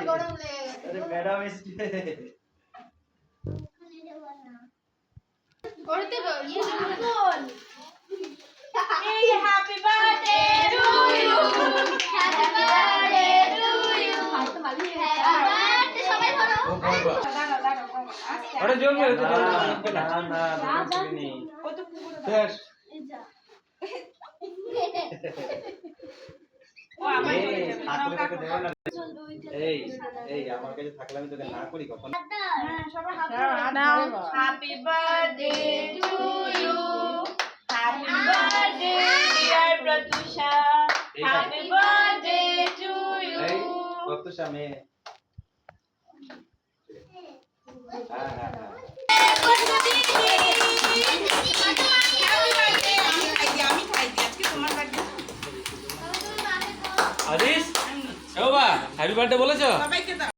গরম লেগে গেছে। আরে ম্যাডাম এসে করতে বল বল এই happy birthday to you happy birthday to you হাত মালি হ্যাপি বার্থডে সবাই বলো আরে জমবে তো না না নেই কত পুরো শেষ ও আমার এই এই আমার কাছে থাকলে আমি তোকে না করি কখন হ্যাঁ সবাই হাত নাও happy birthday to you happy birthday dear Pratyusha happy birthday to you এই কত সামনে হ্যাঁ হ্যাঁ হ্যাঁ আদিস এ বাবা হ্যাপি বার্থডে বলেছো সবাইকে দাও